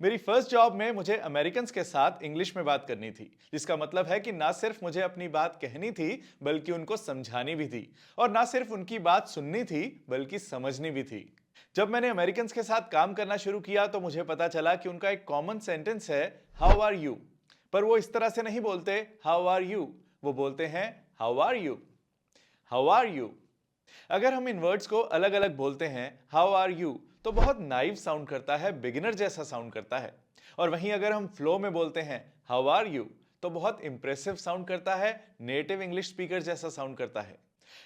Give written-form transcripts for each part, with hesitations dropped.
मेरी first job में मुझे अमेरिकन्स के साथ इंग्लिश में बात करनी थी, जिसका मतलब है कि ना सिर्फ मुझे अपनी बात कहनी थी बल्कि उनको समझानी भी थी, और ना सिर्फ उनकी बात सुननी थी बल्कि समझनी भी थी। जब मैंने अमेरिकन्स के साथ काम करना शुरू किया तो मुझे पता चला कि उनका एक कॉमन सेंटेंस है, हाउ आर यू। पर वो इस तरह से नहीं बोलते हाउ आर यू, वो बोलते हैं how are you, how are you. अगर हम इन वर्ड्स को अलग अलग बोलते हैं, हाउ आर यू, तो बहुत नाइव साउंड करता है, बिगिनर जैसा साउंड करता है। और वहीं अगर हम फ्लो में बोलते हैं हाउ आर यू, तो बहुत इंप्रेसिव साउंड करता है, नेटिव इंग्लिश स्पीकर जैसा साउंड करता है।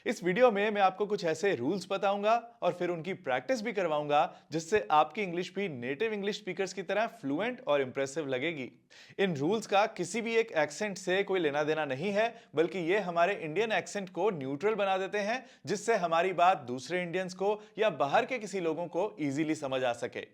इस वीडियो में मैं आपको कुछ ऐसे रूल्स बताऊंगा और फिर उनकी प्रैक्टिस भी करवाऊंगा, जिससे आपकी इंग्लिश भी नेटिव इंग्लिश स्पीकर्स की तरह फ्लुएंट और इंप्रेसिव लगेगी। इन रूल्स का किसी भी एक एक्सेंट से कोई लेना देना नहीं है, बल्कि ये हमारे इंडियन एक्सेंट को न्यूट्रल बना देते हैं, जिससे हमारी बात दूसरे इंडियंस को या बाहर के किसी लोगों को इजीली समझ आ सके।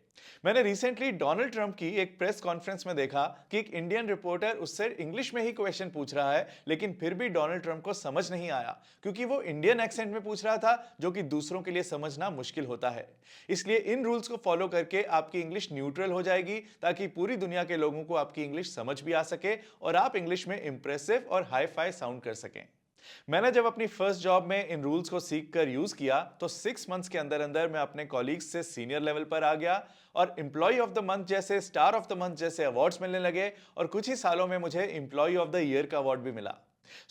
मैंने रिसेंटली डोनाल्ड ट्रंप की एक प्रेस कॉन्फ्रेंस में देखा कि एक इंडियन रिपोर्टर उससे इंग्लिश में ही क्वेश्चन पूछ रहा है, लेकिन फिर भी डोनाल्ड ट्रंप को समझ नहीं आया, क्योंकि वो इंडियन एक्सेंट में पूछ रहा था, जो कि दूसरों के लिए समझना मुश्किल होता है। इसलिए इन रूल्स को फॉलो करके आपकी इंग्लिश न्यूट्रल हो जाएगी, ताकि पूरी दुनिया के लोगों को आपकी इंग्लिश समझ भी आ सके और आप इंग्लिश में इंप्रेसिव और हाई फाई साउंड कर सकें। मैंने जब अपनी फर्स्ट जॉब में इन रूल्स को सीख कर यूज किया तो 6 मंथ्स के अंदर अंदर मैं अपने कॉलीग्स से सीनियर लेवल पर आ गया और एम्प्लॉय ऑफ द मंथ जैसे, स्टार ऑफ द मंथ जैसे अवार्ड्स मिलने लगे, और कुछ ही सालों में मुझे एम्प्लॉय ऑफ द ईयर का अवार्ड भी मिला।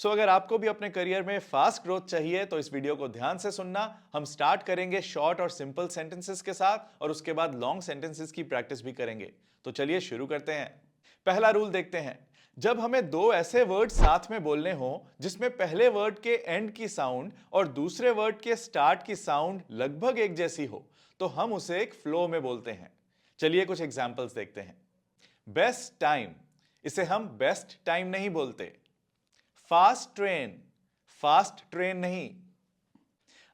अगर आपको भी अपने करियर में फास्ट ग्रोथ चाहिए तो इस वीडियो को ध्यान से सुनना। हम स्टार्ट करेंगे शॉर्ट और सिंपल सेंटेंसेस के साथ, और उसके बाद लॉन्ग सेंटेंसेस की प्रैक्टिस भी करेंगे। तो चलिए शुरू करते हैं। पहला रूल देखते हैं। जब हमें दो ऐसे वर्ड साथ में बोलने हो जिसमें पहले वर्ड के एंड की साउंड और दूसरे वर्ड के स्टार्ट की साउंड लगभग एक जैसी हो, तो हम उसे एक फ्लो में बोलते हैं। चलिए कुछ एग्जांपल्स देखते हैं। बेस्ट टाइम, इसे हम बेस्ट टाइम नहीं बोलते। फास्ट ट्रेन, फास्ट ट्रेन नहीं।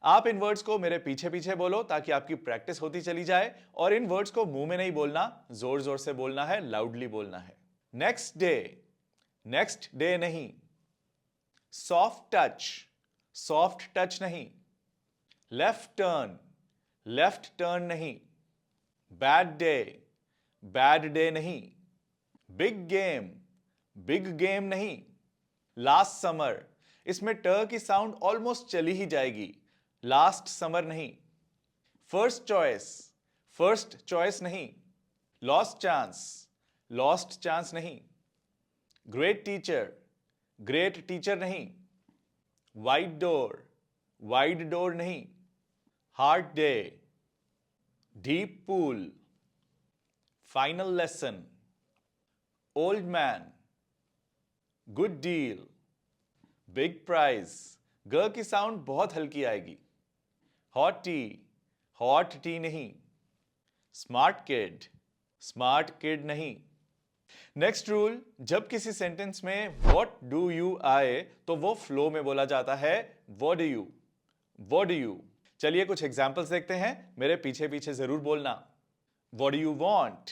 आप इन वर्ड्स को मेरे पीछे पीछे बोलो ताकि आपकी प्रैक्टिस होती चली जाए, और इन वर्ड्स को मुंह में नहीं बोलना, जोर जोर से बोलना है, लाउडली बोलना है। नेक्स्ट डे, नेक्स्ट डे नहीं। सॉफ्ट टच, सॉफ्ट टच नहीं। लेफ्ट टर्न, लेफ्ट टर्न नहीं। बैड डे, बैड डे नहीं। बिग गेम, बिग गेम नहीं। लास्ट समर, इसमें ट की साउंड ऑलमोस्ट चली ही जाएगी, लास्ट समर नहीं। फर्स्ट चॉइस, फर्स्ट चॉइस नहीं। लॉस्ट चांस, लॉस्ट चांस नहीं। ग्रेट टीचर, ग्रेट टीचर नहीं। वाइड डोर, वाइड डोर नहीं। Hard day, deep pool. Final lesson, old man, good deal. Big prize, ग की sound बहुत हल्की आएगी। हॉट टी, हॉट टी नहीं। स्मार्ट किड, स्मार्ट किड नहीं। नेक्स्ट रूल, जब किसी सेंटेंस में व्हाट डू यू आए तो वो फ्लो में बोला जाता है, what do you, what do you. चलिए कुछ एग्जांपल्स देखते हैं, मेरे पीछे पीछे जरूर बोलना। What do you want,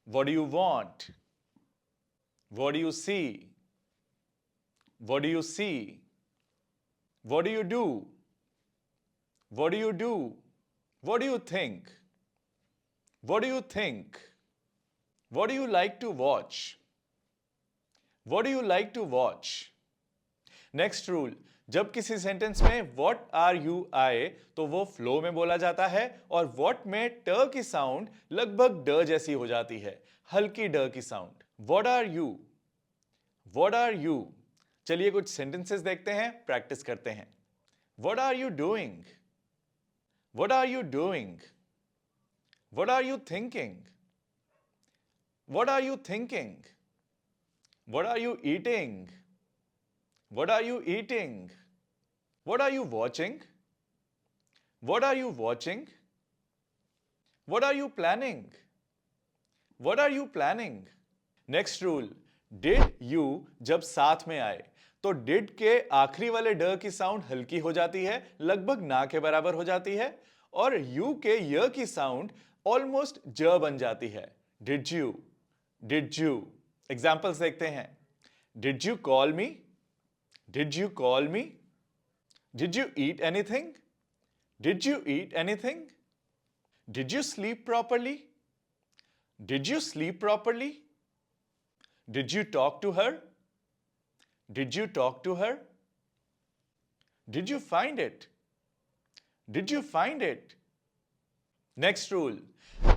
what do you want. What do you see, what do you see. What do you do, what do you do. What do you think, what do you think. What do you like to watch? What do you like to watch? Next rule, जब किसी sentence में what are you आए तो वो flow में बोला जाता है, और what में ट की साउंड लगभग ड जैसी हो जाती है, हल्की ड की sound. What are you? What are you? चलिए कुछ सेंटेंसेस देखते हैं, प्रैक्टिस करते हैं। What are you doing? What are you doing? What are you thinking? What are you thinking? What are you eating? What are you eating? What are you watching? What are you watching? What are you planning? What are you planning? Next rule, did you जब साथ में आए तो did के आखिरी वाले ड की साउंड हल्की हो जाती है, लगभग ना के बराबर हो जाती है, और you के य की साउंड ऑलमोस्ट ज बन जाती है। Did you? Did you? Examples देखते हैं। Did you call me? Did you call me? Did you eat anything? Did you eat anything? Did you sleep properly? Did you sleep properly? Did you talk to her? Did you talk to her? Did you find it? Did you find it? Next rule,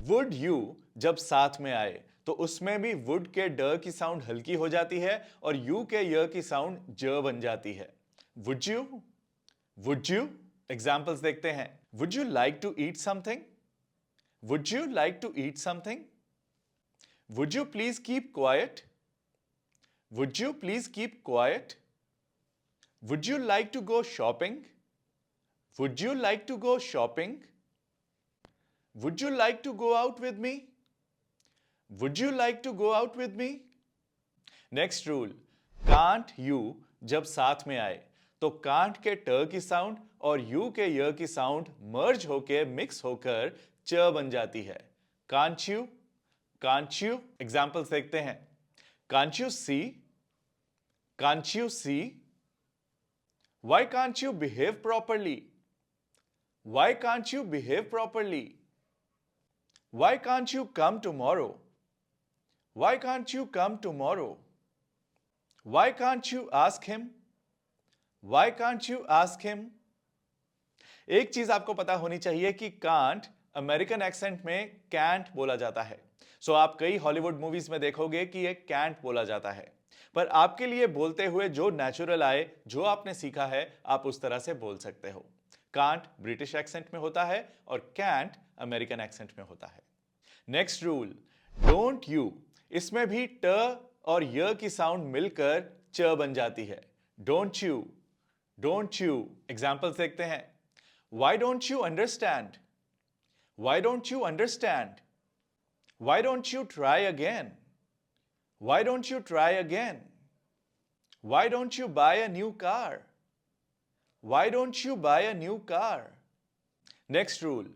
would you जब साथ में आए तो उसमें भी would के ड की साउंड हल्की हो जाती है और यू के य की साउंड ज बन जाती है। Would you, would you. Examples देखते हैं। Would you like to eat something? Would you like to eat something? Would you please keep quiet? Would you please keep quiet? Would you like to go shopping? Would you like to go shopping? Would you like to go out with me? Would you like to go out with me? Next rule, can't you जब साथ में आए तो can't के ट की sound और you के य की साउंड मर्ज होके मिक्स होकर च बन जाती है। Can't you? Can't you? Examples देखते हैं। Can't you see? Can't you see? Why can't you behave properly? Why can't you behave properly? Why can't you come tomorrow? Why can't you come tomorrow? Why can't you ask him? Why can't you ask him? एक चीज आपको पता होनी चाहिए कि can't American accent में can't बोला जाता है। सो आप कई हॉलीवुड मूवीज में देखोगे कि ये can't बोला जाता है, पर आपके लिए बोलते हुए जो नेचुरल आए, जो आपने सीखा है, आप उस तरह से बोल सकते हो। कांट ब्रिटिश एक्सेंट में होता है और कैंट अमेरिकन एक्सेंट में होता है। नेक्स्ट रूल, डोंट यू, इसमें भी ट और य की साउंड मिलकर च बन जाती है। Don't you, don't you. Examples देखते हैं। Why don't you understand? Why don't you understand? Why don't you try again? Why don't you try again? Why don't you buy a new car? Why don't you buy a new car? Next rule,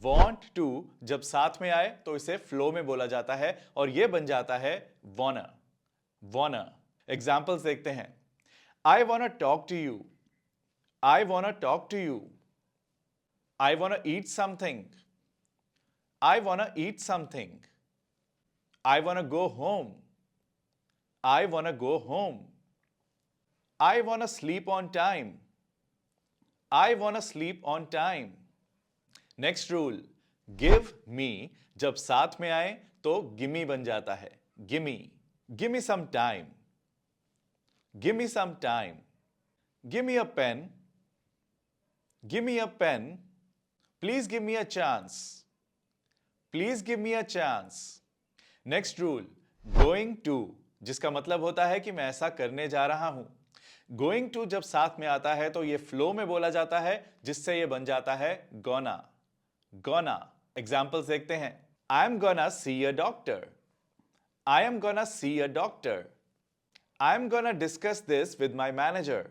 want to जब साथ में आए तो इसे flow में बोला जाता है और यह बन जाता है wanna, wanna। एग्जाम्पल्स देखते हैं। I wanna talk to you. I wanna talk to you. I wanna eat something. I wanna eat something. I wanna go home. I wanna go home. I wanna sleep on time. I wanna sleep on time. Next rule, give me जब साथ में आए तो gimme बन जाता है। Gimme, give me some time. Give me some time. Give me a pen. Give me a pen. Please give me a chance. Please give me a chance. Next rule, going to जिसका मतलब होता है कि मैं ऐसा करने जा रहा हूं। गोइंग टू जब साथ में आता है तो ये फ्लो में बोला जाता है, जिससे ये बन जाता है गोना, गोना। एग्जाम्पल्स देखते हैं। I am gonna see a doctor. I am gonna see a doctor. I am gonna discuss this with my manager.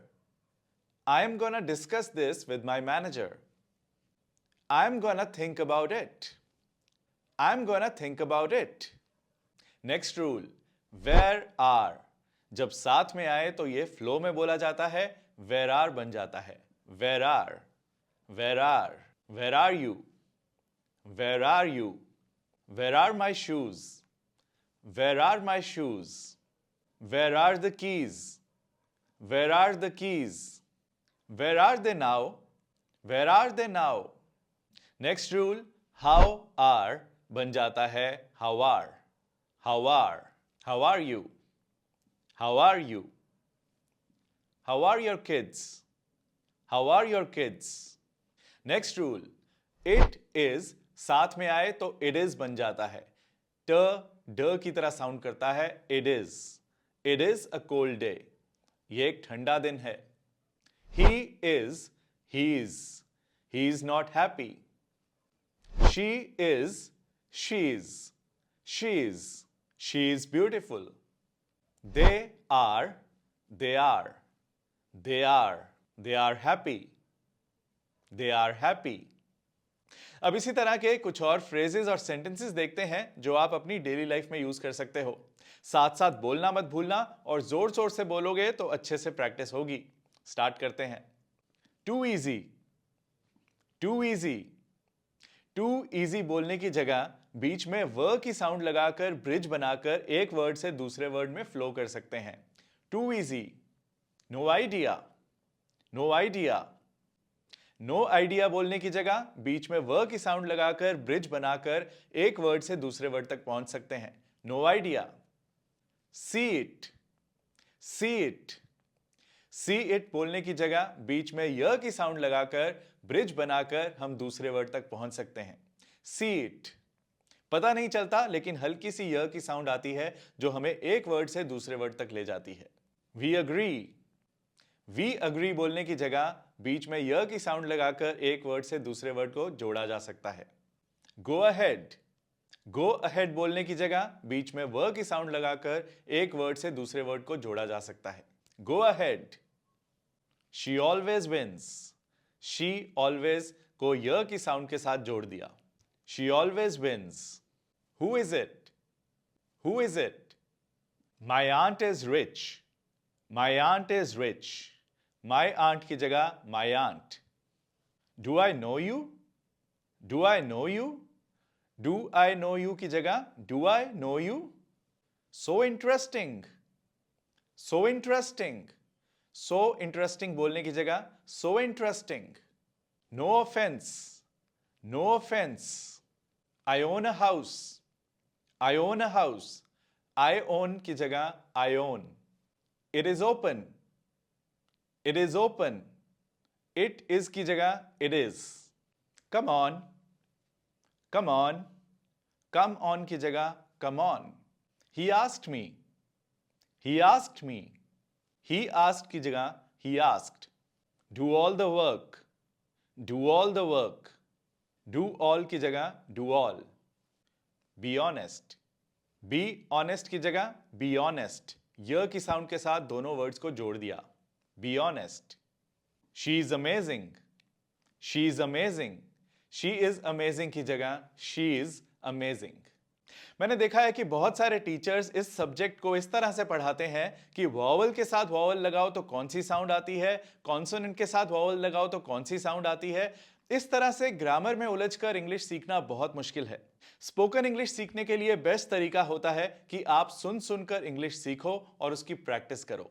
I am gonna discuss this with my manager. I am gonna think about it. I am gonna think about it. Next rule, where are जब साथ में आए तो ये flow में बोला जाता है, वेर आर बन जाता है। Where are, where are. Where are you? Where are you? Where are my shoes? Where are my shoes? Where are the keys? Where are the keys? Where are they now? Where are they now? Next rule, how are बन जाता है how are. How are? How are you? How are you? How are your kids? How are your kids? Next rule, it is साथ में आए तो it is बन जाता है। ट ड की तरह साउंड करता है it is. It is a cold day. ये एक ठंडा दिन है। He is, he is. He is not happy. She is, she is. She is. She is beautiful. They are, they are, they are, they are happy, they are happy। अब इसी तरह के कुछ और फ्रेजेस और सेंटेंसेस देखते हैं जो आप अपनी डेली लाइफ में यूज कर सकते हो। साथ साथ बोलना मत भूलना और जोर जोर से बोलोगे तो अच्छे से प्रैक्टिस होगी। स्टार्ट करते हैं। Too easy, too easy. Too easy बोलने की जगह बीच में व की साउंड लगाकर ब्रिज बनाकर एक वर्ड से दूसरे वर्ड में फ्लो कर सकते हैं। Too easy, no idea, no idea. No idea बोलने की जगह बीच में व की साउंड लगाकर ब्रिज बनाकर एक वर्ड से दूसरे वर्ड तक पहुंच सकते हैं। No idea. See it, see it. See it बोलने की जगह बीच में य की साउंड लगाकर ब्रिज बनाकर हम दूसरे वर्ड तक पहुंच सकते हैं। See it. पता नहीं चलता लेकिन हल्की सी य की साउंड आती है जो हमें एक वर्ड से दूसरे वर्ड तक ले जाती है। We agree. वी अग्री बोलने की जगह बीच में य की साउंड लगाकर एक वर्ड से दूसरे वर्ड को जोड़ा जा सकता है। Go ahead. गो अहेड बोलने की जगह बीच में व की साउंड लगाकर एक वर्ड से दूसरे वर्ड को जोड़ा जा सकता है। Go ahead. She always wins. She always को य की साउंड के साथ जोड़ दिया। She always wins. Who is it, who is it. My aunt is rich. My aunt is rich. My aunt की जगह my aunt. Do I know you. Do I know you. Do I know you की जगह do I know you. So interesting. So interesting. So interesting बोलने की जगह so interesting. No offence. No offence. I own a house. I own a house. I own की जगह I own. It is open. It is open. It is की जगह it is. Come on. Come on. Come on की जगह come on. He asked me. He asked me. He asked की जगह he asked. Do all the work. Do all the work. Do all की जगह do all. Be honest. Be honest की जगह be honest. य की साउंड के साथ दोनों वर्ड्स को जोड़ दिया। Be honest. She is amazing. She is amazing. She is amazing की जगह शी इज अमेजिंग। मैंने देखा है कि बहुत सारे टीचर्स इस सब्जेक्ट को इस तरह से पढ़ाते हैं कि वॉवल के साथ वॉवल लगाओ तो कौन सी साउंड आती है, कॉन्सोनेंट के साथ वॉवल लगाओ तो कौन सी साउंड आती है। इस तरह से ग्रामर में उलझकर इंग्लिश सीखना बहुत मुश्किल है। स्पोकन इंग्लिश सीखने के लिए बेस्ट तरीका होता है कि आप सुन सुनकर इंग्लिश सीखो और उसकी प्रैक्टिस करो।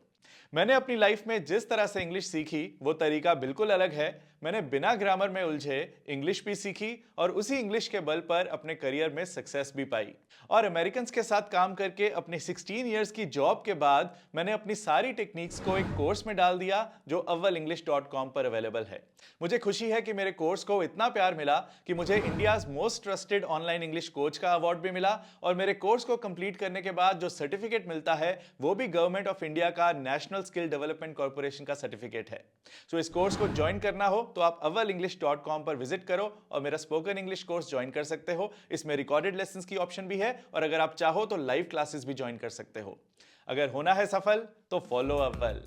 मैंने अपनी लाइफ में जिस तरह से इंग्लिश सीखी वो तरीका बिल्कुल अलग है। मैंने बिना ग्रामर में उलझे इंग्लिश भी सीखी और उसी इंग्लिश के बल पर अपने करियर में सक्सेस भी पाई। और अमेरिकन्स के साथ काम करके अपनी 16 इयर्स की जॉब के बाद मैंने अपनी सारी टेक्निक्स को एक कोर्स में डाल दिया जो avvalenglish.com पर अवेलेबल है। मुझे खुशी है कि मेरे कोर्स को इतना प्यार मिला कि मुझे India's most trusted online English coach का अवार्ड भी मिला और मेरे कोर्स को कंप्लीट करने के बाद जो सर्टिफिकेट मिलता है वो भी गवर्नमेंट ऑफ इंडिया का नेशनल स्किल डेवलपमेंट कॉर्पोरेशन का सर्टिफिकेट है। सो इस कोर्स को ज्वाइन करना हो तो आप avvalenglish.com पर विजिट करो और मेरा स्पोकन इंग्लिश कोर्स ज्वाइन कर सकते हो। इसमें रिकॉर्डेड लेसंस की ऑप्शन भी है और अगर आप चाहो तो लाइव क्लासेस भी ज्वाइन कर सकते हो। अगर होना है सफल तो फॉलो अव्वल।